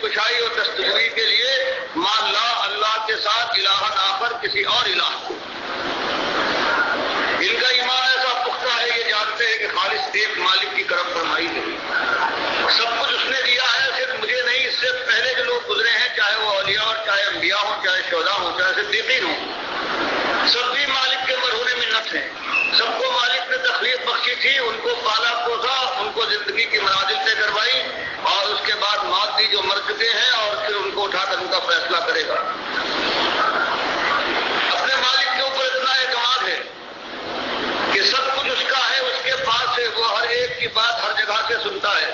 کشائی اور دستگیری کے لیے ما لا اللہ کے ساتھ الہ آخر کسی اور الہ کو. ان کا ایمان ایسا پختہ ہے، یہ جانتے ہیں کہ خالص ایک مالک کی کرم فرمائی ہے، سب کچھ اس نے دیا ہے، صرف مجھے نہیں، اس سے پہلے جو لوگ گزرے ہیں، چاہے وہ اولیاء اور چاہے انبیاء ہوں، چاہے شہداء ہوں، چاہے صدیقین ہوں، سب بھی مالک کے مرہون منت ہیں. سب کو مالک نے تخلیق بخشی تھی، ان کو پالا پوسا، ان کو زندگی کی منازل طے کروائی، اور اس کے بعد موت دی جو مر چکے ہیں، اور پھر ان کو اٹھا کر ان کا فیصلہ کرے گا. اپنے مالک کے اوپر اتنا اعتماد ہے کہ سب کچھ اس کا ہے، اس کے پاس ہے، وہ ہر ایک کی بات ہر جگہ سے سنتا ہے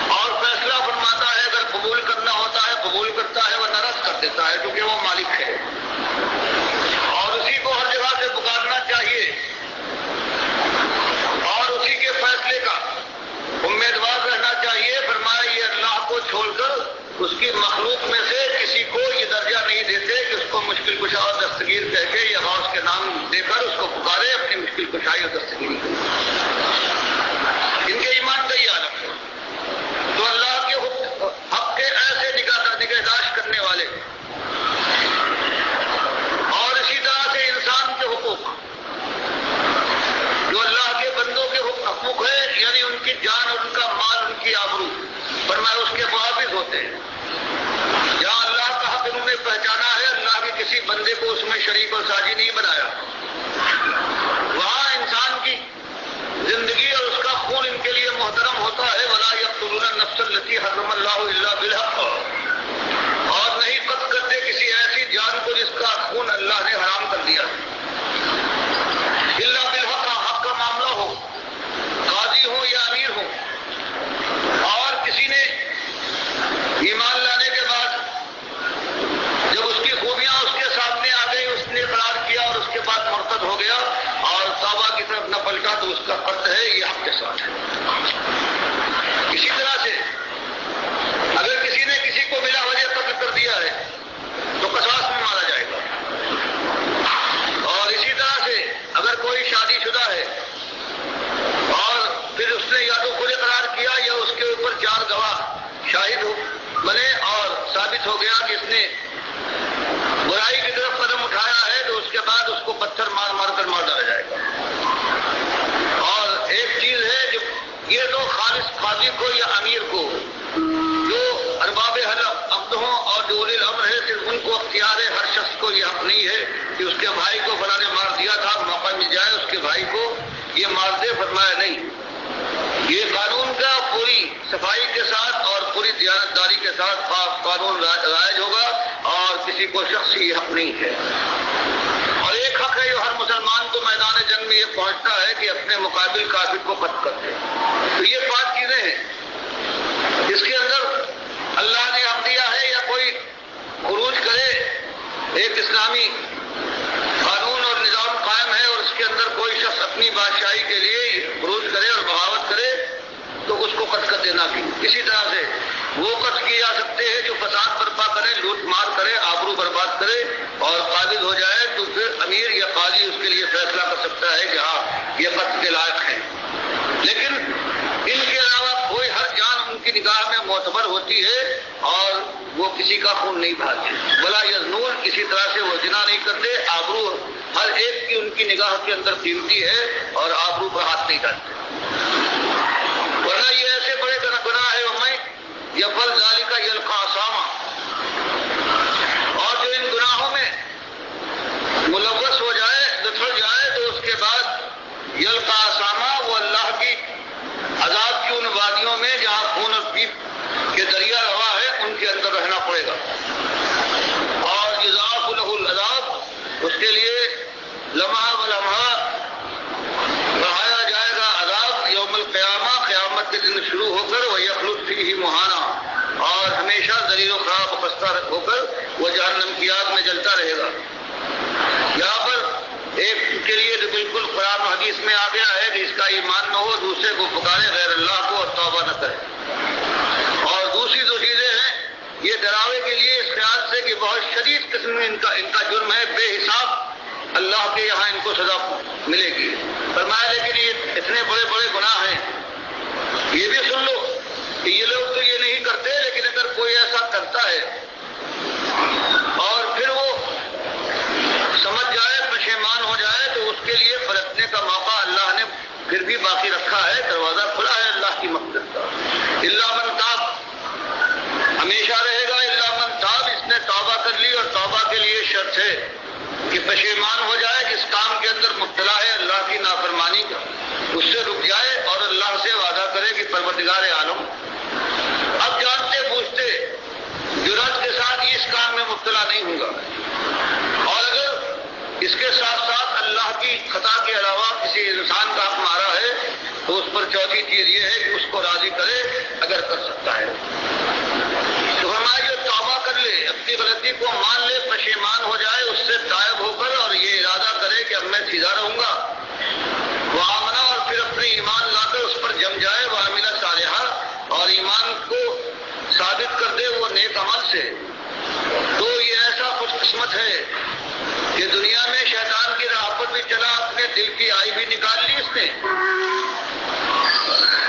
اور فیصلہ فرماتا ہے. اگر قبول کرنا ہوتا ہے قبول کرتا ہے، ورنہ رد کر دیتا ہے، کیونکہ وہ مالک ہے اور اسی کو ہر جگہ سے پکارنا چاہیے اور اسی کے فیصلے کا امیدوار رہنا چاہیے. فرمایا یہ اللہ کو چھوڑ کر اس کی مخلوق میں سے کسی کو یہ درجہ نہیں دیتے کہ اس کو مشکل کشا اور دستگیر کہہ کے یا غوث کے نام دے کر اس کو پکارے، اپنی مشکل کشائی اور دستگیری کرے. ان کے ایمان کا یہ عالم ہے. تو اللہ کے حق کے ایسے نگہداشت کرنے والے اور اسی طرح سے انسان کے حقوق جو اللہ کے بندوں کے حقوق ہے، یعنی ان کی جان اور ان کا مال، ان کی آبرو، فرمایا اس کے محافظ ہوتے ہیں. جہاں اللہ کا حق انہوں نے پہچانا ہے، اللہ کے کسی بندے کو اس میں شریک اور ساجی نہیں بنایا، وہاں انسان کی زندگی اور اس کا خون ان کے لیے محترم ہوتا ہے. ولا یقتلون النفس التي حرم اللہ الا بالحق، اور نہیں قتل کرتے کسی ایسی جان کو جس کا خون اللہ نے حرام کر دیا. الا بالحق، حق کا معاملہ ہو، قاضی ہو یا امیر ہو. اور کسی نے ایمان لانے کے بعد جب اس کی خوبیاں اس کے سامنے آ گئی، اس نے اقرار کیا اور اس کے بعد مرتد ہو گیا اور توبہ کی طرف نہ پلٹا، تو اس کا قتل ہے، یہ حق کے ساتھ ہے. اسی طرح سے اگر کسی نے کسی کو بلا وجہ قتل کر دیا ہے تو قصاص میں مارا جائے گا. اور اسی طرح سے اگر کوئی شادی شدہ ہے اور پھر اس نے یا تو خود اقرار کیا یا اس کے اوپر 4 گواہ شاہد بنے اور ثابت ہو گیا کہ اس نے برائی کی طرف قدم اٹھایا ہے، تو اس کے بعد اس کو پتھر مار مار کر مار ڈالا جائے گا. اور ایک چیز ہے جو یہ تو خالص قاضی کو یا امیر کو، جو ارباب عقد ہوں اور جو اولی الامر ہے، صرف ان کو اختیار ہے. ہر شخص کو یہ حق نہیں ہے کہ اس کے بھائی کو فلاں نے مار دیا تھا، موقع مل جائے اس کے بھائی کو یہ مار دے. فرمایا نہیں، یہ قانون کا پوری صفائی کے ساتھ اور پوری دیانتداری کے ساتھ قانون رائج ہوگا اور کسی کو شخصی حق نہیں ہے. اور ایک حق ہے جو ہر مسلمان کو میدان جنگ میں یہ پہنچتا ہے کہ اپنے مقابل کافر کو قتل کر دے. تو یہ 5 چیزیں ہیں جس کے اندر اللہ نے حق دیا ہے. یا کوئی خروج کرے، ایک اسلامی قانون اور نظام قائم ہے اور اس کے اندر کوئی شخص اپنی بادشاہی کے لیے خروج کرے اور بغاوت کرے، تو اس کو قتل کر دینا بھی. اسی طرح سے وہ قتل کیے جا سکتے ہیں جو فساد برپا کرے، لوٹ مار کرے، آبرو برباد کرے اور قابض ہو جائے، تو پھر امیر یا قاضی اس کے لیے فیصلہ کر سکتا ہے کہ ہاں یہ قتل کے لائق ہے. لیکن ان کے علاوہ کوئی ہر جان ان کی نگاہ میں معتبر ہوتی ہے اور وہ کسی کا خون نہیں بہاتے. بلا یزنون، کسی طرح سے وہ زنا نہیں کرتے. آبرو ہر ایک کی ان کی نگاہ کے اندر قیمتی ہے اور آبرو پر ہاتھ نہیں ڈالتے. ورنہ یہ ایسے بڑے گناہ ہے میں یفعل ذالک یلقی عصاما، اور جو ان گناہوں میں ملوث ہو جائے، دھل جائے، تو اس کے بعد یلقی عصاما، وہ اللہ کی عذاب کی ان وادیوں میں جہاں خون اور پیپ کے دریا روا ہے، ان کے اندر رہنا پڑے گا. اور یضاعف له العذاب، اس کے لیے لمحہ بلمحہ بڑھایا جائے گا عذاب. یوم القیامہ، قیامت کے دن شروع ہو کر وہ یخلد فیہ مہانا، اور ہمیشہ ذلیل و خراب خستہ ہو کر وہ جہنم کی آگ میں جلتا رہے گا. یہاں پر ایک کے لیے تو بالکل قرآن و حدیث میں آ گیا ہے کہ اس کا ایمان نہ ہو، دوسرے کو پکارے غیر اللہ کو اور توبہ نہ کرے. اور دوسری 2 چیزیں ہیں یہ ڈراوے کے لیے اس خیال سے کہ بہت شدید قسم میں ان کا جرم ہے، بے حساب اللہ کے یہاں ان کو سزا ملے گی. فرمایا لیکن یہ اتنے بڑے بڑے گناہ ہیں، یہ بھی سن لو کہ یہ لوگ تو یہ نہیں کرتے، لیکن اگر کوئی ایسا کرتا ہے اور پھر وہ سمجھ جائے پشیمان ہو جائے تو اس کے لیے پلٹنے کا موقع اللہ نے پھر بھی باقی رکھا ہے، دروازہ کھلا ہے اللہ کی مغفرت کا۔ الا من تاب ہمیشہ رہے گا، الا من تاب، اس نے توبہ کر لی، اور توبہ کے لیے شرط ہے کہ پشیمان ہو جائے، جس کام کے اندر مبتلا ہے اللہ کی نافرمانی کا اس سے رک جائے اور اللہ سے وعدہ کرے کہ پروردگار عالم اب جانتے بوجھتے جرأت کے ساتھ اس کام میں مبتلا نہیں ہوں گا، اور اگر اس کے ساتھ ساتھ اللہ کی خطا کے علاوہ کسی انسان کا حق مارا ہے تو اس پر چوتھی چیز یہ ہے کہ اس کو راضی کرے اگر کر سکتا ہے تو فرمایا جو توبہ کر لے، اپنی غلطی کو مان لے، پشیمان ہو جائے، اس سے تائب ہو کر اور یہ ارادہ کرے کہ اب میں سیدھا رہوں گا، وہ آمنا، اور پھر اپنے ایمان لا کر اس پر جم جائے، وہ عاملہ صالحہ، اور ایمان کو ثابت کر دے وہ نیک عمل سے، تو یہ ایسا خوش قسمت ہے کہ دنیا میں شیطان کی راہ پر بھی چلا، اپنے دل کی آئی بھی نکال لی اس نے،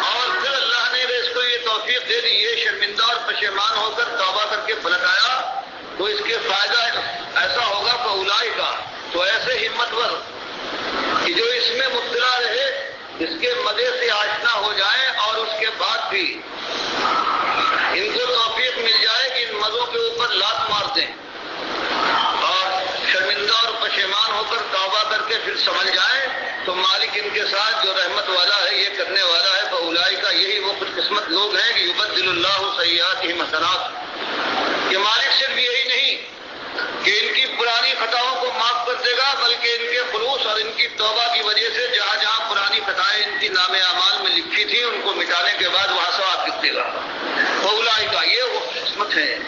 اور پھر اللہ نے اس کو یہ توفیق دے دی، یہ شرمندہ اور پشیمان ہو کر توبہ کر کے پلٹ آیا تو اس کے فائدہ ایسا ہوگا فاولئک، تو ایسے ہمتور کہ جو اس میں مبتلا رہے اس کے مزے سے آشنا ہو جائیں اور اس کے بعد بھی ان کو توفیق مل جائے کہ ان مزوں کے اوپر لات مار دیں اور شرمندہ اور پشیمان ہو کر توبہ کر کے پھر سمجھ جائیں تو مالک ان کے ساتھ جو رحمت والا ہے، یہ کرنے والا ہے، فاولئک، یہی وہ خوش قسمت لوگ ہیں کہ یبدل اللہ سیئاتہم حسنات، کہ مالک صرف یہی نہیں کہ ان کی پرانی خطاؤں کو معاف کر دے گا بلکہ ان کے خلوص اور ان کی توبہ کی وجہ سے جہاں جہاں پرانی خطائیں ان کی نام اعمال میں لکھی تھی ان کو مٹانے کے بعد وہاں ثواب لکھ دے گا۔ فاولئک، یہ وہ قسمت ہے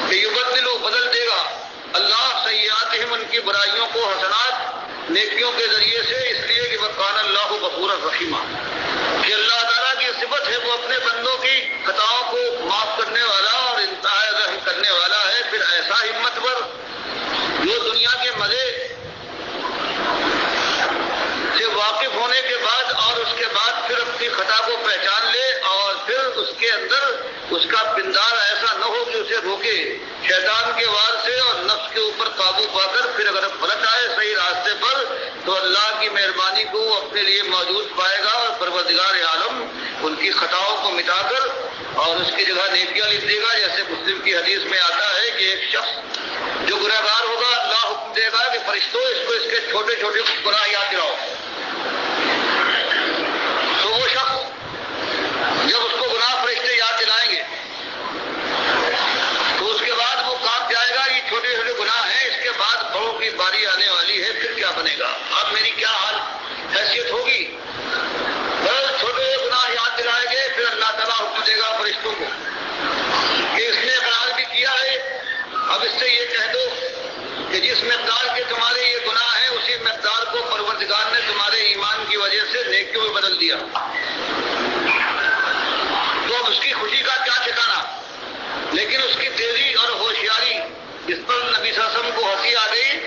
کہ یبدل، بدل دے گا اللہ سیئاتہم، ان کی برائیوں کو حسنات، نیکیوں کے ذریعے سے، اس لیے کہ وکان اللہ غفورا رحیما، کہ اللہ تعالیٰ کی صفت ہے وہ اپنے بندوں کی خطاؤں کو معاف کرنے والا اور انتہائی رحم کرنے والا ہے۔ پھر ایسا ہمت پر جو دنیا کے مزے سے واقف ہونے کے بعد اور اس کے بعد پھر اپنی خطا کو پہچان لے اور پھر اس کے اندر اس کا پندار ایسا نہ ہو کہ اسے روکے شیطان کے وار سے اور نفس کے اوپر قابو پا کر پھر اگر پلٹ آئے صحیح راستے پر تو اللہ کی مہربانی کو وہ اپنے لیے موجود پائے گا اور پروردگار عالم ان کی خطاؤں کو مٹا کر اور اس کی جگہ نیکیاں لکھ دے گا۔ جیسے مسلم کی حدیث میں آتا ہے کہ ایک شخص جو گنہگار ہوگا اللہ حکم دے گا کہ فرشتوں اس کو اس کے چھوٹے چھوٹے گناہ یاد دلاؤ، تو وہ شخص جب اس کو گناہ فرشتے یاد دلائیں گے تو اس کے بعد وہ کام جائے گا یہ چھوٹے چھوٹے گناہ ہیں، اس کے بعد بڑوں کی باری آنے والی ہے، پھر کیا بنے گا، اب میری کیا حال حیثیت ہوگی۔ بس چھوٹے گناہ یاد دلائیں گے، پھر اللہ تعالیٰ حکم دے گا فرشتوں کو کہ اس نے اقرار بھی کیا ہے، اب اس سے یہ کہہ دو کہ جس مقدار کے تمہارے یہ گناہ ہیں اسی مقدار کو پروردگار نے تمہارے ایمان کی وجہ سے نیکیوں میں بدل دیا، تو اب اس کی خوشی کا کیا ٹھکانا۔ لیکن اس کی تیزی اور ہوشیاری، اس پر نبی صلی اللہ علیہ وسلم کو ہنسی آ گئی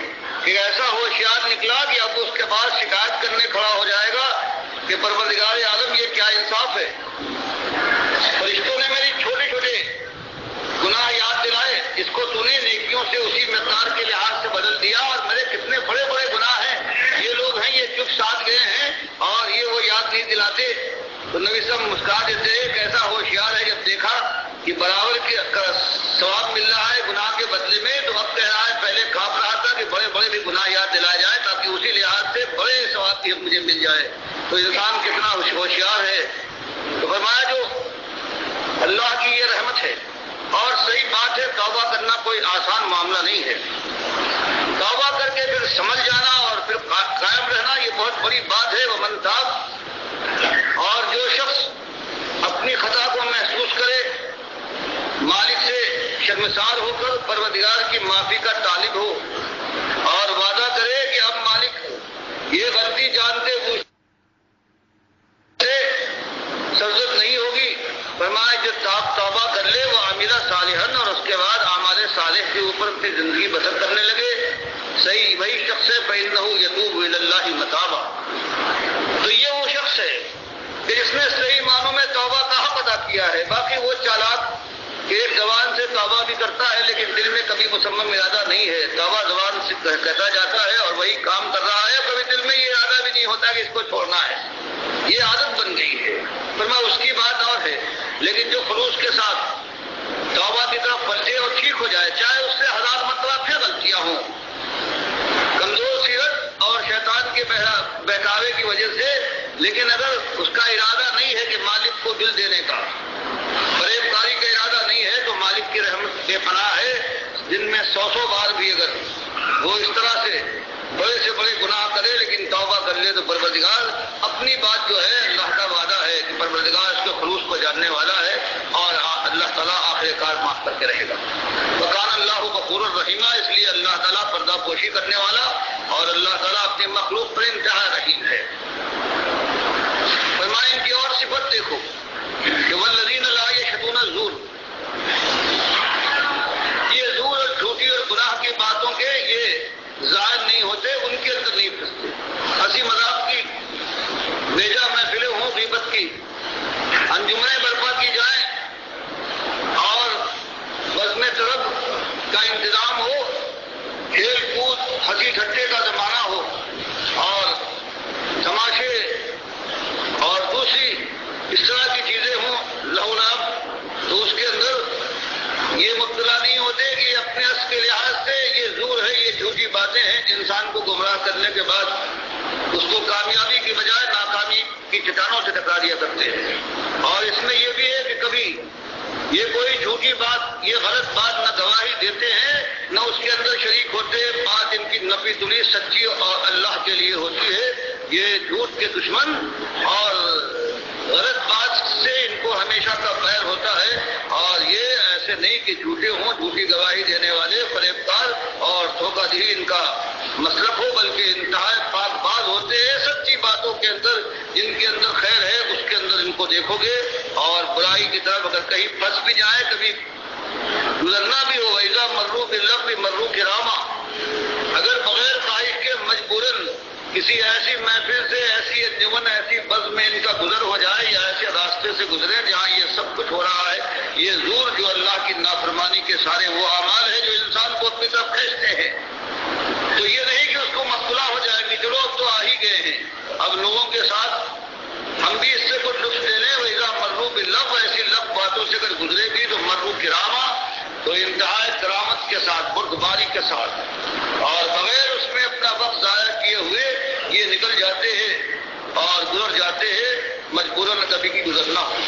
کہ ایسا ہوشیار نکلا کہ اب اس کے بعد شکایت کرنے کھڑا ہو جائے گا کہ پروردگار عالم یہ کیا انصاف ہے، فرشتوں نے میری چھوٹے چھوٹے گناہ یاد دلائے، اس کو تو نے نیکیوں سے اسی مقدار کے لحاظ سے بدل دیا، اور میرے کتنے بڑے بڑے گناہ ہیں، یہ لوگ ہیں یہ چپ ساتھ گئے ہیں اور یہ وہ یاد نہیں دلاتے۔ تو نبی صاحب مسکرا دیتے ایک ایسا ہوشیار ہے جب دیکھا کہ برابر کا ثواب مل رہا ہے گناہ کے بدلے میں تو اب کہہ رہا ہے پہلے کھاپ رہا تھا کہ بڑے بڑے بھی گناہ یاد دلائے جائے تاکہ اسی لحاظ سے بڑے ثواب کی مجھے مل جائے۔ تو انسان کتنا ہوشیار ہے۔ تو فرمایا جو اللہ کی یہ رحمت ہے، اور صحیح بات ہے توبہ کرنا کوئی آسان معاملہ نہیں ہے، توبہ کر کے پھر سمجھ جانا اور پھر قائم رہنا یہ بہت بڑی بات ہے۔ ومن تاب، اور جو شخص اپنی خطا کو محسوس کرے، مالک سے شرمسار ہو کر پروردگار کی معافی کا طالب ہو اور وعدہ کرے کہ اب مالک یہ غلطی جانتے بوجھتے سرزد نہیں ہوگی، فرمایا جو توبہ کر لے وہ عاملہ صالحن، اور اس کے بعد اعمال صالح کے اوپر اپنی زندگی بسر کرنے لگے، صحیح وہی شخص ہے فإنہ یتوب الی اللہ متابا۔ تو یہ وہ شخص ہے کہ جس نے صحیح معنوں میں توبہ کا حق ادا کیا ہے، باقی وہ چالاک کہ ایک زبان سے توبہ بھی کرتا ہے لیکن دل میں کبھی مسمم ارادہ نہیں ہے، توبہ زبان سے کہتا جاتا ہے اور وہی کام کر رہا ہے، کبھی دل میں یہ ارادہ بھی نہیں ہوتا کہ اس کو چھوڑنا ہے، یہ عادت بن گئی ہے۔ فرمایا اس کی بات اور ہے، لیکن جو خلوص کے ساتھ توبہ کی طرف پلٹے اور ٹھیک ہو جائے، چاہے اس سے 1000 مرتبہ پھر غلطیاں ہوں، کمزور سیرت اور شیطان کے بہکاوے کی وجہ سے، لیکن اگر اس کا ارادہ نہیں ہے کہ مالک کو دل دینے کا، فریب کاری کا ارادہ نہیں ہے، تو مالک کی رحمت بے پناہ ہے، دن میں 100 بار بھی اگر وہ اس طرح سے بڑے سے بڑے گناہ کرے لیکن توبہ کر لے تو پروردگار اپنی بات جو ہے، اللہ کا وعدہ ہے کہ پروردگار اس کے خلوص کو جاننے والا ہے اور اللہ تعالیٰ آخر کار معاف کر کے رہے گا۔ وکان اللہ غفور الرحیم، اس لیے اللہ تعالیٰ پردہ پوشی کرنے والا اور اللہ تعالیٰ اپنی مخلوق پر انتہا رحیم ہے۔ فرمائیں ان کی اور صفت دیکھو کہ والذین لا یشهدون الزور، یہ زور اور جھوٹی اور گناہ کی باتوں کے یہ ظاہر نہیں ہوتے، ان کے اندر نہیں پھنستے۔ ہنسی مذاق کی بیجا محفلیں ہوں، غیبت کی انجمنیں برپا کی جائیں اور بزم طرب کا انتظام ہو، کھیل کود ہنسی ٹھٹے کا زمانہ ہو اور تماشے اور دوسری اس طرح کی چیزیں ہوں لہو لعب، تو اس کے اندر یہ مبتلا نہیں ہوتے کہ اپنے اس کے لحاظ سے یہ زور ہے، یہ جھوٹی باتیں ہیں، انسان کو گمراہ کرنے کے بعد اس کو کامیابی کی بجائے ناکامی کی چٹانوں سے ٹکرا دیا کرتے ہیں۔ اور اس میں یہ بھی ہے کہ کبھی یہ کوئی جھوٹی بات، یہ غلط بات نہ گواہی دیتے ہیں نہ اس کے اندر شریک ہوتے، بات ان کی نفی تلی سچی اور اللہ کے لیے ہوتی ہے۔ یہ جھوٹ کے دشمن اور غلط بات سے ان کو ہمیشہ کا خیر ہوتا ہے، اور یہ ایسے نہیں کہ جھوٹے ہوں، جھوٹی گواہی دینے والے فریب کار اور دھوکہ دہی ان کا مسلک ہو، بلکہ انتہائی پاک باز ہوتے ہیں سچی باتوں کے اندر، جن کے اندر خیر ہے اس کے اندر ان کو دیکھو گے، اور برائی کی طرف اگر کہیں پھنس بھی جائے، کبھی گزرنا بھی ہو، وَإِذَا مَرُّوا بِاللَّغْوِ مَرُّوا كِرَامًا، اگر بغیر خواہش کے مجبوراً کسی ایسی محفل سے، ایسی انجمن، ایسی بز میں ان کا گزر ہو جائے یا ایسے راستے سے گزرے جہاں یہ سب کچھ ہو رہا ہے، یہ زور جو اللہ کی نافرمانی کے سارے وہ اعمال ہیں جو انسان کو اپنی طرف کھینچتے ہیں، تو یہ نہیں کہ اس کو مبتلا ہو جائے کہ چلو اب تو آ ہی گئے ہیں، اب لوگوں کے ساتھ ہم بھی اس سے کچھ لطف لے لیں۔ وَإِذَا مَرُّوا بِاللَّغْوِ، ایسی لغو باتوں سے اگر گزرے بھی تو مَرُّوا كِرَامًا، تو انتہائی کرامت کے ساتھ، بردباری کے ساتھ، اور بغیر اس میں اپنا وقت ضائع کیے ہوئے یہ نکل جاتے ہیں اور گزر جاتے ہیں، مجبوراً کبھی کی گزرنا ہو۔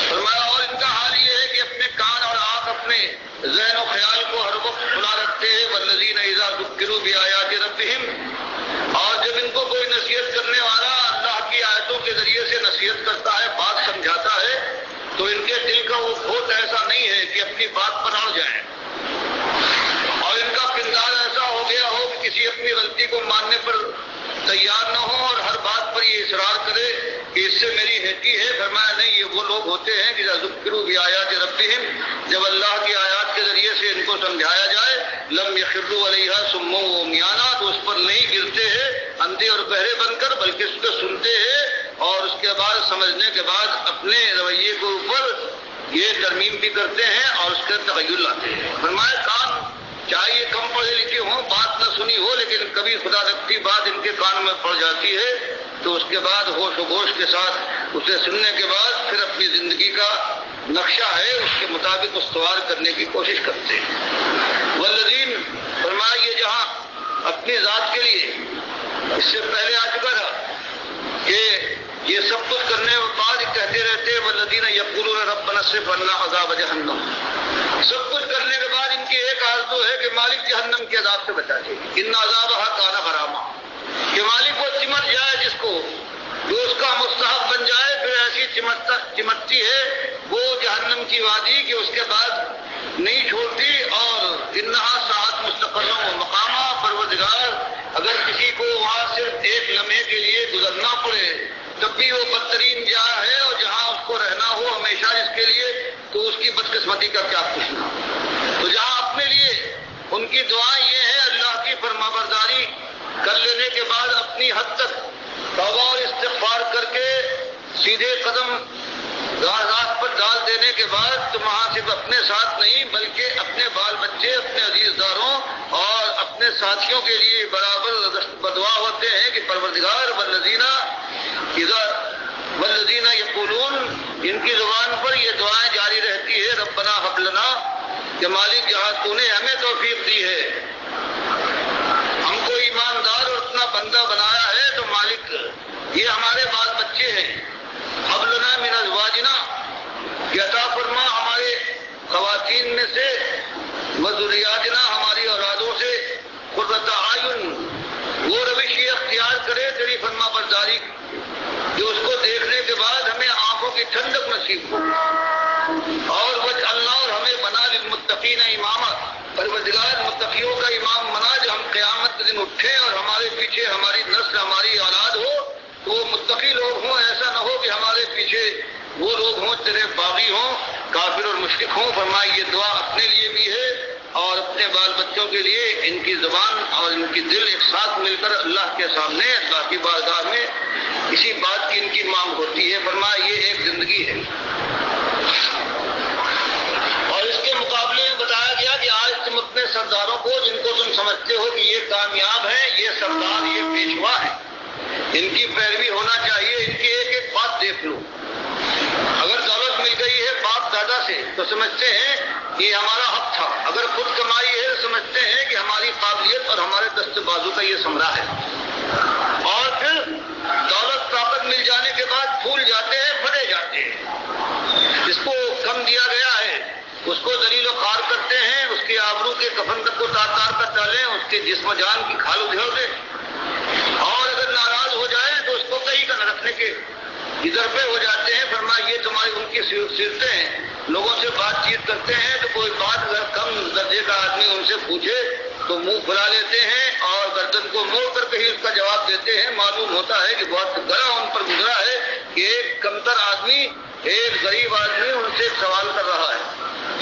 فرمایا اور ان کا حال یہ ہے کہ اپنے کان اور آنکھ، اپنے ذہن و خیال کو ہر وقت کھلا رکھتے ہیں۔ والذین اذا ذکروا بآیات ربہم، اور جب ان کو کوئی نصیحت کرنے والا اللہ کی آیتوں کے ذریعے سے نصیحت کرتا ہے، بات سمجھاتا ہے، تو ان کے دل کا وہ کھوٹ ایسا نہیں ہے کہ اپنی بات پر اڑ جائیں، اور ان کا کردار ایسا ہو گیا ہو کہ کسی اپنی غلطی کو ماننے پر تیار نہ ہو اور ہر بات پر یہ اصرار کرے کہ اس سے میری ہیٹی ہے۔ فرمایا نہیں، یہ وہ لوگ ہوتے ہیں کہ ذکروا بآیات ربہم، جب اللہ کی آیات کے ذریعے سے ان کو سمجھایا جائے، لم یخروا علیہا صما وعمیانا، تو اس پر نہیں گرتے ہیں اندھے اور بہرے بن کر، بلکہ اس کو سنتے ہیں اور اس کے بعد سمجھنے کے بعد اپنے رویے کے اوپر یہ ترمیم بھی کرتے ہیں اور اس کا تغیر لاتے ہیں۔ فرمایا کان چاہے یہ کم پڑھے لکھے ہوں، بات نہ سنی ہو، لیکن کبھی خدا رکھتی بات ان کے کان میں پڑ جاتی ہے تو اس کے بعد ہوش و گوش کے ساتھ اسے سننے کے بعد پھر اپنی زندگی کا نقشہ ہے اس کے مطابق استوار کرنے کی کوشش کرتے ہیں۔ والذین، فرمایا یہ جہاں اپنی ذات کے لیے اس سے پہلے آ چکا تھا کہ یہ سب کچھ کرنے کے بعد کہتے رہتے ہیں والذین یقولون ربنا اصرف عنا عذاب جہنم، سب کچھ کرنے کے بعد ان کی ایک آرزو ہے کہ مالک جہنم کے عذاب سے بچا دے، ان عذابها کان غراما، کہ مالک وہ چمٹ جائے جس کو، جو اس کا مستحق بن جائے، پھر ایسی چمٹتی ہے وہ جہنم کی وادی کہ اس کے بعد نہیں چھوڑتی، اور انہا ساعت مستقرا و مقامہ، پروردگار اگر کسی کو وہاں صرف ایک لمحے کے لیے گزرنا پڑے تب بھی وہ بدترین جگہ ہے، اور جہاں اس کو رہنا ہو ہمیشہ اس کے لیے تو اس کی بدقسمتی کا کیا پوچھنا۔ تو جہاں اپنے لیے ان کی دعا یہ ہے اللہ کی فرمانبرداری کر لینے کے بعد اپنی حد تک توبہ اور استغفار کر کے سیدھے قدم راست پر ڈال دینے کے بعد تم وہاں صرف اپنے ساتھ نہیں بلکہ اپنے بال بچے، اپنے عزیز داروں اور اپنے ساتھیوں کے لیے برابر بدعا ہوتے ہیں کہ پروردگار والذین یقولون، ان کی زبان پر یہ دعائیں جاری رہتی ہے، ربنا ہب لنا، کہ مالک جہاں تو نے ہمیں توفیق دی ہے، ہم کو ایماندار اور اپنا بندہ بنایا ہے، تو مالک یہ ہمارے بال بچے ہیں، ہب لنا من ازواجنا، کہ عطا فرما ہمارے خواتین میں سے، وذریاتنا، ہماری اولادوں سے، قرۃ اعین، وہ روش یہ اختیار کرے تیری فرما برداری کہ اس کو دیکھنے کے بعد ہمیں آنکھوں کی ٹھنڈک نصیب ہو، اور وجعلنا، اور ہمیں بنا للمتقین اماما، پروردگار متقیوں کا امام بنا، جو ہم قیامت کے دن اٹھیں اور ہمارے پیچھے ہماری نسل، ہماری اولاد ہو تو وہ متقی لوگ ہوں، ایسا نہ ہو کہ ہمارے پیچھے وہ لوگ ہوں تیرے باغی ہوں، کافر اور مشرک ہوں۔ فرمایا یہ دعا اپنے لیے بھی ہے اور اپنے بال بچوں کے لیے، ان کی زبان اور ان کی دل ایک ساتھ مل کر اللہ کے سامنے، اللہ کی بارگاہ میں اسی بات کی ان کی مانگ ہوتی ہے۔ فرمایا یہ ایک زندگی ہے، اور اس کے مقابلے میں بتایا گیا کہ آج تم اپنے سرداروں کو، جن کو تم سمجھتے ہو کہ یہ کامیاب ہیں، یہ سردار، یہ پیشوا ہیں، ان کی پیروی ہونا چاہیے، ان کی ایک ایک بات دیکھ لو۔ اگر دولت مل گئی ہے باپ دادا سے تو سمجھتے ہیں یہ ہمارا حق تھا، اگر خود کمائی ہے تو سمجھتے ہیں کہ ہماری قابلیت اور ہمارے دست بازو کا یہ ثمرہ ہے، اور پھر دولت طاقت مل جانے کے بعد پھول جاتے ہیں، پھٹے جاتے ہیں، جس کو کم دیا گیا ہے اس کو ذلیل و خوار کرتے ہیں، اس کے آبرو کے کفن تک کو تار کر ڈالیں، اس کے جسم و جان کی کھال ادھیڑ دیں، اور اگر ناراض ہو جائے تو اس کو کہیں کا نہ رکھنے کے ادھر پہ ہو جاتے ہیں۔ فرمایا یہ تمہاری ان کی سیرتیں ہیں، لوگوں سے بات چیت کرتے ہیں تو کوئی بات اگر کم درجے کا آدمی ان سے پوچھے تو منہ پھلا لیتے ہیں اور گردن کو موڑ کر کے ہی اس کا جواب دیتے ہیں۔ معلوم ہوتا ہے کہ بہت گرا ان پر گزرا ہے کہ ایک کمتر آدمی، ایک غریب آدمی ان سے ایک سوال کر رہا ہے۔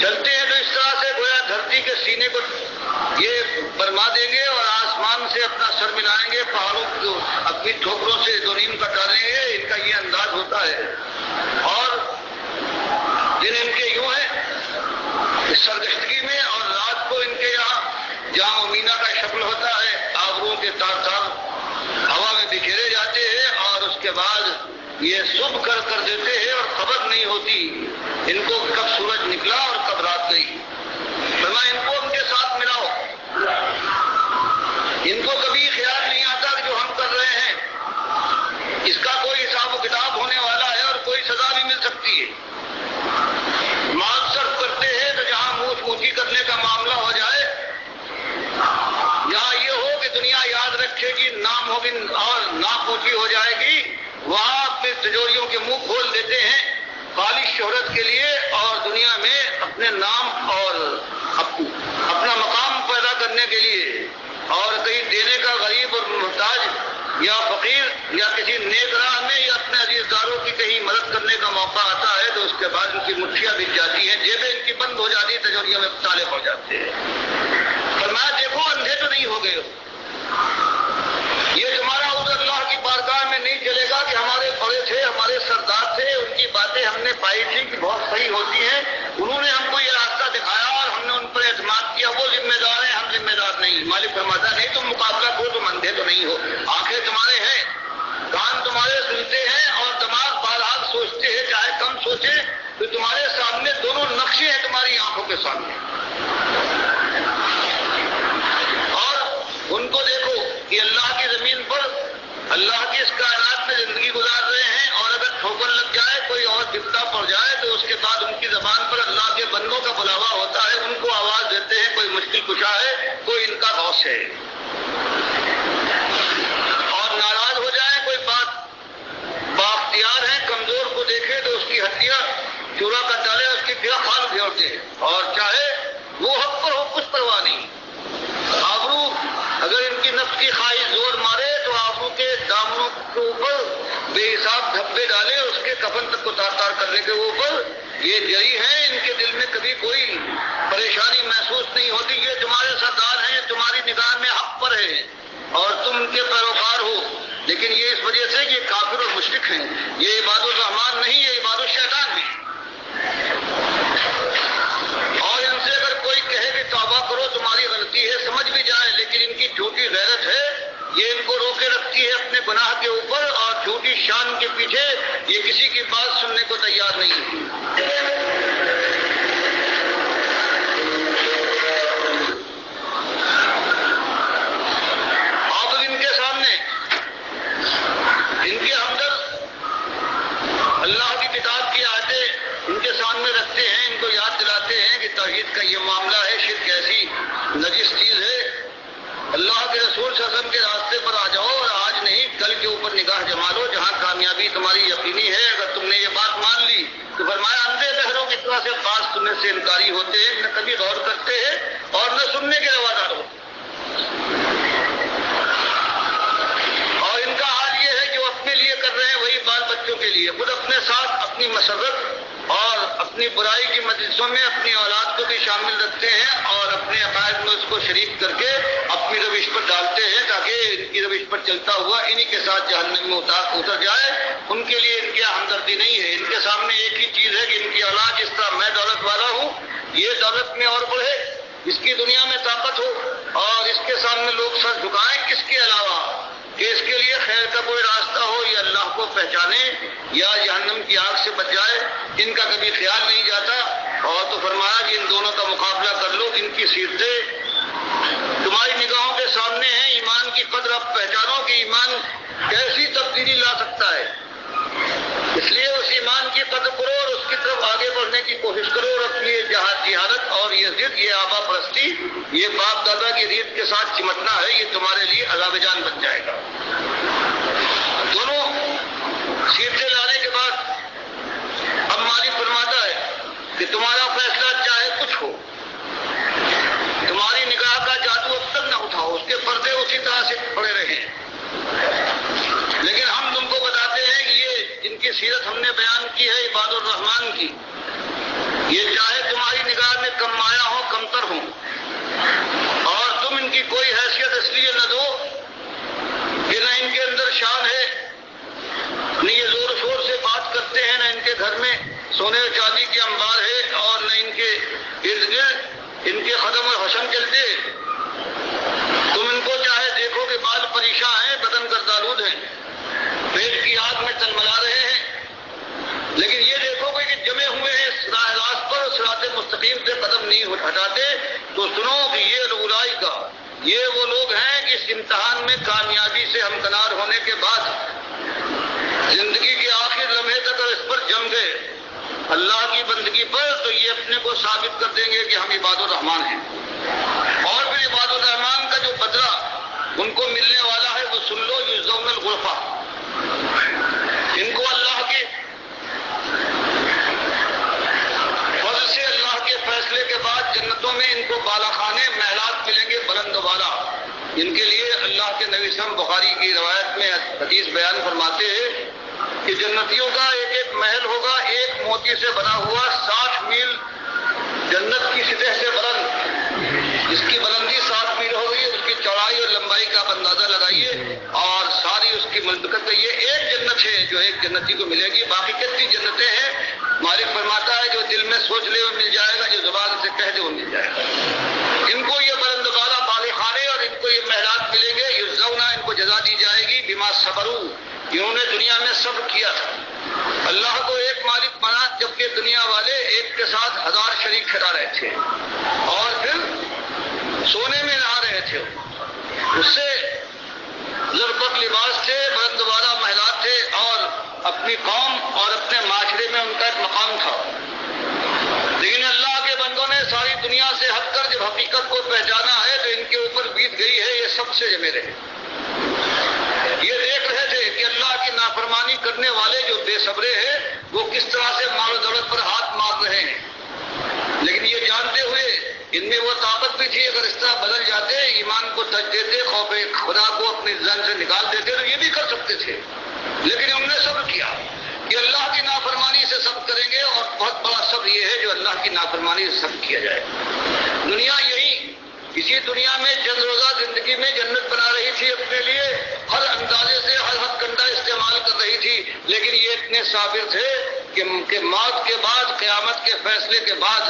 چلتے ہیں تو اس طرح سے گویا دھرتی کے سینے کو یہ برما دیں گے اور آسمان سے اپنا سر ملائیں گے، پہاڑوں کو اپنی ٹھوکروں سے دو نیم کٹالیں گے، ان کا یہ انداز ہوتا ہے۔ اور دن ان کے یوں ہیں اس سرگشتگی میں، اور رات کو ان کے یہاں جام و مینا کا شکل ہوتا ہے، آبروں کے تار تار ہوا میں بکھیرے جاتے ہیں، اور اس کے بعد یہ صبح کر دیتے ہیں اور خبر نہیں ہوتی ان کو کب سورج نکلا اور کب رات گئی۔ فرمایا ان کو ان کے ساتھ ملاؤ، ان کو کبھی خیال نہیں آتا کہ جو ہم کر رہے ہیں اس کا کوئی حساب و کتاب ہونے والا ہے اور کوئی سزا بھی مل سکتی ہے۔ مال صرف کرتے ہیں تو جہاں منہ اونچی کرنے کا معاملہ ہو جائے، جہاں یہ ہو کہ دنیا یاد رکھے گی، نام ہوگی اور ناپ اونچی ہو جائے گی، وہاں اپنے تجوریوں کے منہ کھول دیتے ہیں خالص شہرت کے لیے اور دنیا میں اپنے نام اور اپنا مقام پیدا کرنے کے لیے، اور کہیں دینے کا غریب اور محتاج یا فقیر یا کسی نیک راہ میں یا اپنے عزیز داروں کی کہیں مدد کرنے کا موقع آتا ہے تو اس کے بعد ان کی مٹھیاں بچ جاتی ہیں، جیبیں ان کی بند ہو جاتی ہیں، تجوریوں میں تالے پڑ جاتے ہیں۔ فرمایا دیکھو اندھے تو نہیں ہو گئے ہو، یہ تمہارا عذر اللہ کی بارگاہ میں نہیں چلے گا کہ ہمارے بڑے تھے، ہمارے سردار تھے، ان کی باتیں ہم نے پائی تھی کہ بہت صحیح ہوتی ہیں، انہوں نے ہم کو یہ راستہ دکھایا اور ہم نے ان پر اعتماد کیا، وہ ذمہ دار ہیں، ہم ذمہ دار نہیں۔ مالک فرماتا نہیں تم مقابلہ کرو، تم اندھے تو نہیں ہو، آنکھیں تمہارے ہیں، کان تمہارے سنتے ہیں اور دماغ بہرحال سوچتے ہیں، چاہے کم سوچے تو تمہارے سامنے دونوں نقشے ہیں تمہاری آنکھوں کے سامنے، اور ان کو دیکھو کہ اللہ کی زمین پر، اللہ کی اس کائنات میں زندگی گزار رہے ہیں، اور اگر ٹھوکر لگ جائے، کوئی اور بپتا پڑ جائے تو اس کے بعد ان کی زبان پر اللہ کے بندوں کا بلاوا ہوتا ہے، ان کو آواز دیتے ہیں کوئی مشکل کشا ہے، کوئی ان کا غوث ہے، اور ناراض ہو جائے کوئی بات بااختیار ہے، کمزور کو دیکھے تو اس کی ہڈیاں چورا کر ڈالے، اس کی پھر خال پھیرتے ہیں، اور چاہے وہ حق پر ہو کچھ پرواہ نہیں۔ آبرو اگر ان کی نفس کی خواہش زور مارے تو آبرو کے دامنوں کے اوپر بے حساب دھبے ڈالے، اس کے کفن تک کو تار کرنے کے اوپر یہ جری ہیں، ان کے دل میں کبھی کوئی پریشانی محسوس نہیں ہوتی، یہ تمہارے سردار ہیں، تمہاری نگاہ میں حق پر ہیں اور تم ان کے پیروکار ہو، لیکن یہ اس وجہ سے یہ کافر اور مشرک ہیں، یہ عباد الرحمان نہیں، یہ عباد الشیطان نادان ہیں، اور ان سے اگر کوئی کہے کہ توبہ کرو تمہاری غلطی ہے سمجھ بھی جائے، لیکن ان کی جھوٹی غیرت ہے، یہ ان کو روکے رکھتی ہے اپنے گناہ کے اوپر، اور جھوٹی شان کے پیچھے یہ کسی کی بات سننے کو تیار نہیں ہے۔ توحید کا یہ معاملہ ہے، شرک ایسی نجس چیز ہے، اللہ کے رسول صلی اللہ علیہ وسلم کے راستے پر آ جاؤ، اور آج نہیں کل کے اوپر نگاہ جما لو، جہاں کامیابی تمہاری یقینی ہے۔ اگر تم نے یہ بات مان لی تو فرمایا اندھے بہروں کی طرح سے خاص تمہیں سے انکاری ہوتے ہیں، نہ کبھی غور کرتے ہیں اور نہ سننے کے روادار ہوتے، اور ان کا حال یہ ہے جو اپنے لیے کر رہے ہیں وہی بال بچوں کے لیے، خود اپنے ساتھ اپنی مسرت اور اپنی برائی کی مجلسوں میں اپنی اولاد کو بھی شامل رکھتے ہیں، اور اپنے عقائد میں اس کو شریک کر کے اپنی روش پر ڈالتے ہیں، تاکہ ان کی روش پر چلتا ہوا انہی کے ساتھ جہنم میں اتر جائے۔ ان کے لیے ان کی ہمدردی نہیں ہے، ان کے سامنے ایک ہی چیز ہے کہ ان کی اولاد جس طرح میں دولت والا ہوں یہ دولت میں اور بڑھے، اس کی دنیا میں طاقت ہو، اور اس کے سامنے لوگ سر جھکائیں کس کے علاوہ، کہ اس کے لیے خیر کا کوئی راستہ ہو، یا اللہ کو پہچانے یا جہنم کی آگ سے بچ جائے، ان کا کبھی خیال نہیں جاتا۔ اور تو فرمایا کہ ان دونوں کا مقابلہ کر لو، ان کی سیرتیں تمہاری نگاہوں کے سامنے ہیں، ایمان کی قدر اب پہچانو کہ ایمان کیسی تبدیلی لا سکتا ہے، اس لیے اس ایمان کی قدر کرو اور اس کی طرف آگے بڑھنے کی کوشش کرو، اور اپنی جہالت اور یہ ضد، یہ آبا پرستی، یہ باپ دادا کی ریت کے ساتھ چمٹنا ہے، یہ تمہارے لیے عذاب جان بن جائے گا۔ دونوں سیرتیں لانے کے بعد اب مالک فرماتا ہے کہ تمہارا فیصلہ چاہے کچھ ہو، تمہاری نگاہ کا جادو اب تک نہ اٹھاؤ، اس کے پردے اسی طرح سے پڑے رہے، لیکن ہم تم کو بتاتے ہیں کہ یہ جن کی سیرت ہم نے بیان کی ہے عباد الرحمان کی، یہ چاہے تمہاری نگاہ میں کم مایا ہو، کمتر ہو، اور تم ان کی کوئی حیثیت اس لیے نہ دو کہ نہ ان کے اندر شان ہے، نہ یہ زور شور سے بات کرتے ہیں، نہ ان کے گھر میں سونے اور چاندی کے انبار ہے، اور نہ ان کے ارد گرد ان کے قدم اور حشم چلتے۔ تم ان کو چاہے دیکھو کہ بال پریشان ہیں، بدن گردآلود ہیں، پیٹ کی آگ میں تلملا رہے ہیں، لیکن یہ دیکھو گے کہ جمے ہوئے ہیں راہ راست پر، صراط مستقیم سے قدم نہیں ہٹاتے، تو سنو کہ یہ لولائی کا، یہ وہ لوگ ہیں کہ اس امتحان میں کامیابی سے ہمکنار ہونے کے بعد زندگی کے آخر لمحے تک اور اس پر جم گئے اللہ کی بندگی پر، تو یہ اپنے کو ثابت کر دیں گے کہ ہم عباد الرحمان ہیں، اور پھر عباد الرحمان کا جو بدلہ ان کو ملنے والا ہے وہ سن لو، یجزون الغرفہ، ان کو اللہ کے فضل سے، اللہ کے فیصلے کے بعد جنتوں میں ان کو بالا خانے محلات ملیں گے بلند و بالا، ان کے لیے اللہ کے نبی صلی اللہ علیہ وسلم بخاری کی روایت میں حدیث بیان فرماتے ہیں کہ جنتیوں کا ایک ایک محل ہوگا، ایک موتی سے بنا ہوا، 60 میل جنت کی سطح سے بلند، جس کی بلندی 60 میل ہوگی، اس کی چوڑائی اور لمبائی کا آپ اندازہ لگائیے، اور ساری اس کی ملکت، یہ ایک جنت ہے جو ایک جنتی کو ملے گی، باقی کتنی جنتیں ہیں مالک فرماتا ہے جو دل میں سوچ لے وہ مل جائے گا، جو زبان سے کہہ دے وہ مل جائے گا۔ ان کو یہ بلند بالا بالی خانے اور ان کو یہ محلات ملیں گے، یجزون، ان کو جزا دی جائے گی بما صبروا، انہوں نے دنیا میں صبر کیا تھا، اللہ کو ایک مالک بنا، جبکہ دنیا والے ایک کے ساتھ 1000 شریک کھڑا رہے تھے، اور پھر سونے میں نہا رہے تھے، اس سے زربک لباس تھے، بلند بالا محلات تھے، اور اپنی قوم اور اپنے معاشرے میں ان کا ایک مقام تھا، لیکن اللہ کے بندوں نے ساری دنیا سے ہٹ کر جب حقیقت کو پہچانا ہے تو ان کے اوپر بیت گئی ہے، یہ سب سے جمے رہے، یہ دیکھ رہے تھے کہ اللہ کی نافرمانی کرنے والے جو بے صبرے ہیں وہ کس طرح سے مال و دولت پر ہاتھ مار رہے ہیں، لیکن یہ جانتے ہوئے ان میں وہ طاقت بھی تھی، اگر اس طرح بدل جاتے، ایمان کو تج دیتے، خوف خدا کو اپنے ذہن سے نکال دیتے تو یہ بھی کر سکتے تھے، لیکن انہوں نے صبر کیا کہ اللہ کی نافرمانی سے صبر کریں گے، اور بہت بڑا صبر یہ ہے جو اللہ کی نافرمانی سے صبر کیا جائے۔ دنیا یہی، اسی دنیا میں چند روزہ زندگی میں جنت بنا رہی تھی اپنے لیے، ہر اندازے سے ہر ہتھ کنڈا استعمال کر رہی رہی تھی، لیکن یہ اتنے صابر تھے کہ موت کے بعد، قیامت کے فیصلے کے بعد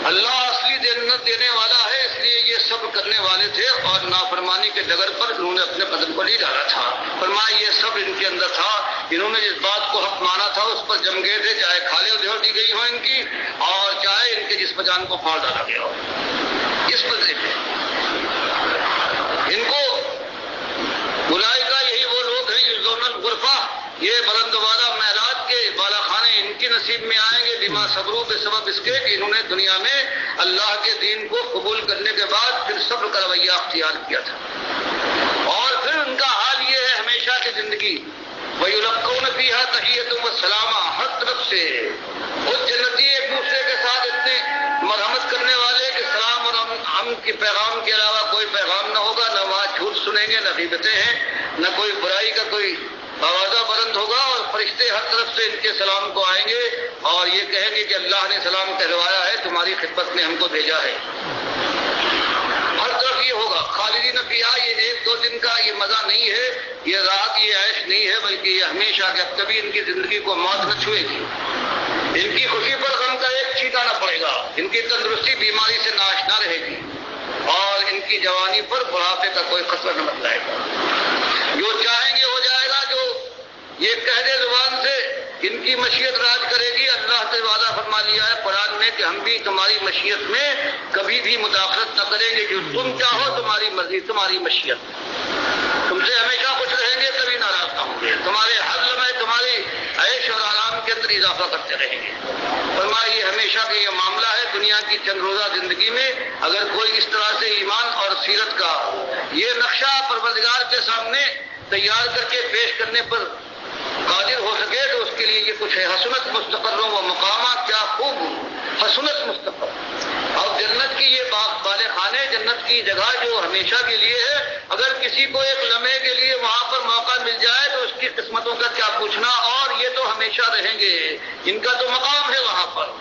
اللہ اصلی جنت دینے والا ہے، اس لیے یہ سب کرنے والے تھے اور نافرمانی کے ڈگر پر انہوں نے اپنے قدم کو نہیں ڈالا تھا۔ فرمایا یہ سب ان کے اندر تھا، انہوں نے جس بات کو حق مانا تھا اس پر جم گئے تھے، چاہے کھالے ادھیڑ دی گئی ہو ان کی اور چاہے ان کے جسم جان کو پھاڑ ڈالا گیا ہو۔ اس بدلے پہ ان کو ملائکہ، یہی وہ لوگ ہیں یزون الغرفہ، یہ بلند والا معراج کے بالا خانے ان کی نصیب میں آئیں گے، بما صبروا، بے سبب اس کے کہ انہوں نے دنیا میں اللہ کے دین کو قبول کرنے کے بعد پھر صبر کا رویہ اختیار کیا تھا، اور پھر ان کا حال یہ ہے ہمیشہ کی زندگی، وَيُلَقَّوْنَ فِيهَا تَحِيَّةً وَسَلَامًا، ہر طرف سے خود جنتی ایک دوسرے کے ساتھ اتنے مرحمت کرنے والے کہ سلام اور ہم کے پیغام کے علاوہ کوئی پیغام نہ ہوگا، نہ وہاں جھوٹ سنیں گے، نہ غیبتیں ہیں، نہ کوئی برائی کا کوئی آوازہ بلند ہوگا، اور فرشتے ہر طرف سے ان کے سلام کو آئیں گے اور یہ کہیں گے کہ اللہ نے سلام کہلوایا ہے، تمہاری خدمت میں ہم کو بھیجا ہے۔ ہر طرف یہ ہوگا، خالدین فیہا، یہ ایک دو دن کا یہ مزہ نہیں ہے، یہ راحت، یہ عیش نہیں ہے، بلکہ یہ ہمیشہ کہ اب کبھی ان کی زندگی کو موت نہ چھوئے گی، ان کی خوشی پر غم کا ایک چھینٹا نہ پڑے گا، ان کی تندرستی بیماری سے ناشنا رہے گی، اور ان کی جوانی پر بڑھاپے کا کوئی خطرہ نہ بتلائے گا، جو چاہیں گے ہو جائے گا، جو یہ کہہ دے زبان سے ان کی مشیت راج کرے گی۔ اللہ سے وعدہ فرما لیا ہے قرآن میں کہ ہم بھی تمہاری مشیت میں کبھی بھی مداخلت نہ کریں گے، جو تم چاہو تمہاری مرضی، تمہاری مشیت، تم سے ہمیشہ خوش رہیں گے، کبھی ناراض نہ ہوں گے، تمہارے حزم میں تمہاری عیش اور آرام کے اندر اضافہ کرتے رہیں گے۔ فرمایا یہ ہمیشہ کا یہ معاملہ ہے دنیا کی چند روزہ زندگی میں، اگر کوئی اس طرح سے ایمان اور سیرت کا یہ نقشہ پروردگار کے سامنے تیار کر کے پیش کرنے پر قادر ہو سکے تو اس کے لیے یہ کچھ ہے، حسنت مستقروں و مقامات، کیا خوب حسنت مستقر، اور جنت کی یہ بالے خانے، جنت کی جگہ جو ہمیشہ کے لیے ہے، اگر کسی کو ایک لمحے کے لیے وہاں پر موقع مل جائے تو اس کی قسمتوں کا کیا پوچھنا، اور یہ تو ہمیشہ رہیں گے، ان کا تو مقام ہے وہاں پر،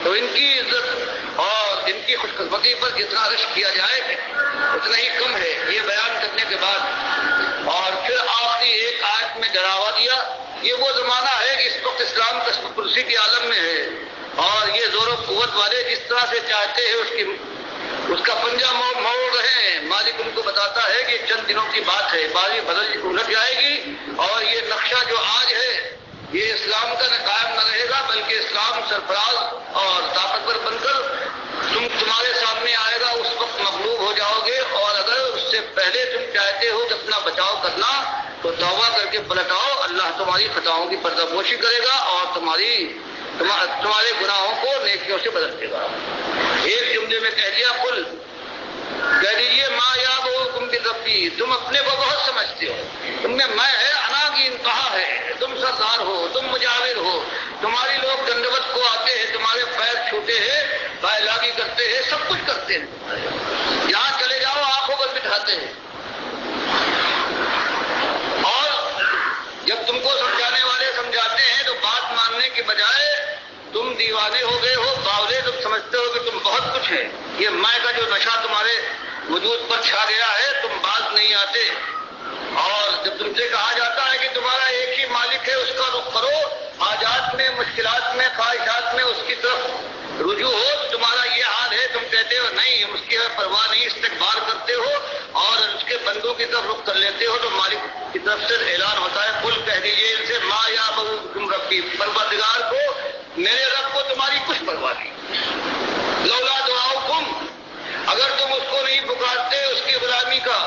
تو ان کی عزت اور ان کی خوش قسمتی پر جتنا رشک کیا جائے اتنا ہی کم ہے۔ یہ بیان کرنے کے بعد اور پھر آخری ایک آیت میں ڈراوا دیا، یہ وہ زمانہ ہے کہ اس وقت اسلام قسمت پرسی کے عالم میں ہے، اور یہ زور و قوت والے جس طرح سے چاہتے ہیں اس کا پنجہ موڑ رہے ہیں۔ مالک ان کو بتاتا ہے کہ چند دنوں کی بات ہے، بازی بدل الٹ جائے گی، اور یہ نقشہ جو آج ہے یہ اسلام کا قائم نہ رہے گا، بلکہ اسلام سرفراز اور طاقتور بن کر تمہارے سامنے آئے گا، اس وقت مغلوب ہو جاؤ گے، اور اگر اس سے پہلے تم چاہتے ہو کہ اپنا بچاؤ کرنا تو توبہ کر کے پلٹ آؤ، اللہ تمہاری خطاؤں کی پردہ پوشی کرے گا اور تمہارے گناہوں کو نیکیوں سے بدل دے گا۔ ایک جملے میں کہہ دیا، کہہ دیجیے ما یابؤکم بربی، تم اپنے کو بہت سمجھتے ہو، تم میں ہے، انا کی انتہا ہے، تم سردار ہو، تم مجاور ہو، تمہاری لوگ دنڈوت کو آتے ہیں، تمہارے پیر چھوٹے ہیں، بائلاگی کرتے ہیں، سب کچھ کرتے ہیں، یہاں چلے جاؤ آنکھوں پر بٹھاتے ہیں، اور جب تم کو سمجھانے والے سمجھاتے ہیں تو بات ماننے کے بجائے تم دیوانے ہو گئے ہو، باولے، تم سمجھتے ہو کہ تم بہت کچھ ہے، یہ میں کا جو نشہ تمہارے وجود پر چھا گیا ہے، تم باز نہیں آتے، اور جب تم سے کہا جاتا ہے کہ تمہارا ایک ہی مالک ہے، اس کا رخ کرو، حاجات میں، مشکلات میں، خواہشات میں اس کی طرف رجوع ہو، تمہارا یہ حال ہے، تم کہتے ہو نہیں، ہم اس کی پرواہ نہیں، استکبار کرتے ہو اور اس کے بندوں کی طرف رخ کر لیتے ہو، تو مالک کی طرف سے اعلان ہوتا ہے، قل کہہ دیجیے ان سے ما یابؤکم ربی، پروردگار کو، میرے رب کو تمہاری کچھ پرواہ نہیں، لولا دعاؤکم، اگر تم اس کو نہیں پکارتے، اس کی غلامی کا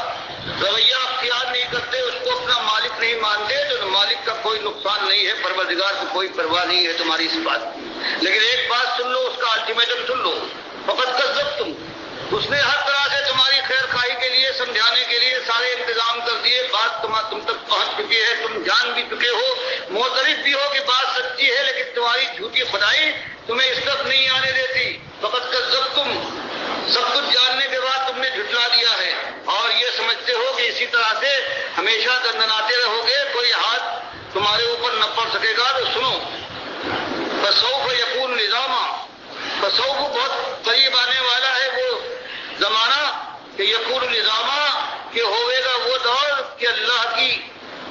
رویہ اختیار نہیں کرتے، اس کو اپنا مالک نہیں مانتے، تو مالک کا کوئی نقصان نہیں ہے، پروردگار کو کوئی پرواہ نہیں ہے تمہاری اس بات کی، لیکن ایک بات سن لو، اس کا الٹیمیٹم سن لو، فقط کذبتم، اس نے ہر طرح سے تمہاری خیر خواہی کے لیے، سمجھانے کے لیے سارے انتظام کر دیے، بات تم تک پہنچ چکی ہے، تم جان بھی چکے ہو، معترف بھی ہو کہ بات سچی ہے، لیکن تمہاری جھوٹی خدائی تمہیں اس طرف نہیں آنے دیتی، فقط کذبتم، سب کچھ جاننے کے بعد تم نے جھٹلا دیا ہے، اور یہ سمجھتے ہو کہ اسی طرح سے ہمیشہ دندناتے رہو گے، کوئی ہاتھ تمہارے اوپر نہ پڑ سکے گا، تو سنو، فسوف یکون لزاما، فسوف بہت قریب آنے والا ہے وہ زمانہ کہ یکون لزاما، کہ ہوئے گا وہ دور کہ اللہ کی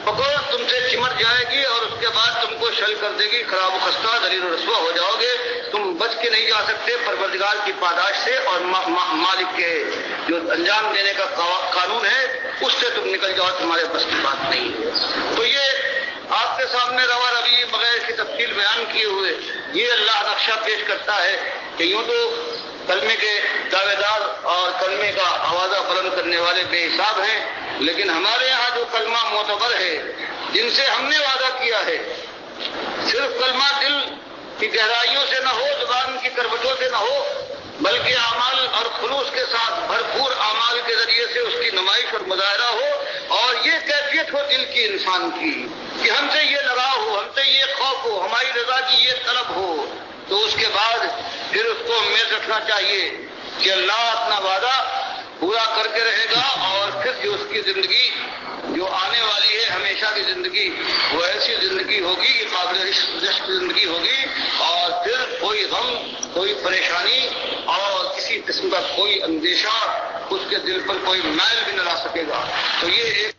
پکڑ تم سے چمٹ جائے گی اور اس کے بعد تم کو شل کر دے گی، خراب و خستہ ذلیل و رسوا ہو جاؤ گے، تم بچ کے نہیں جا سکتے پروردگار کی پاداش سے، اور مالک کے جو انجام دینے کا قانون ہے اس سے تم نکل جاؤ، تمہارے بس کی بات نہیں ہے۔ تو یہ آپ کے سامنے روا روی بغیر کی تفصیل بیان کیے ہوئے یہ اللہ نقشہ پیش کرتا ہے کہ یوں تو کلمے کے دعوے دار اور کلمے کا آوازہ بلند کرنے والے بے حساب ہیں، لیکن ہمارے یہاں جو کلمہ معتبر ہے، جن سے ہم نے وعدہ کیا ہے، صرف کلمہ دل کی گہرائیوں سے نہ ہو، زبان کی کربٹوں سے نہ ہو، بلکہ اعمال اور خلوص کے ساتھ بھرپور اعمال کے ذریعے سے اس کی نمائش اور مظاہرہ ہو، اور یہ کیفیت ہو دل کی انسان کی کہ ہم سے یہ لگاؤ ہو، ہم سے یہ خوف ہو، ہماری رضا کی یہ طلب ہو، تو اس کے بعد پھر اس کو امید رکھنا چاہیے کہ اللہ اپنا وعدہ پورا کر کے رہے گا، اور پھر جو اس کی زندگی جو آنے والی ہے ہمیشہ کی زندگی، وہ ایسی زندگی ہوگی، قابل رشک زندگی ہوگی، اور پھر کوئی غم، کوئی پریشانی اور کسی قسم کا کوئی اندیشہ اس کے دل پر کوئی میل بھی نہ لا سکے گا۔ تو یہ ایک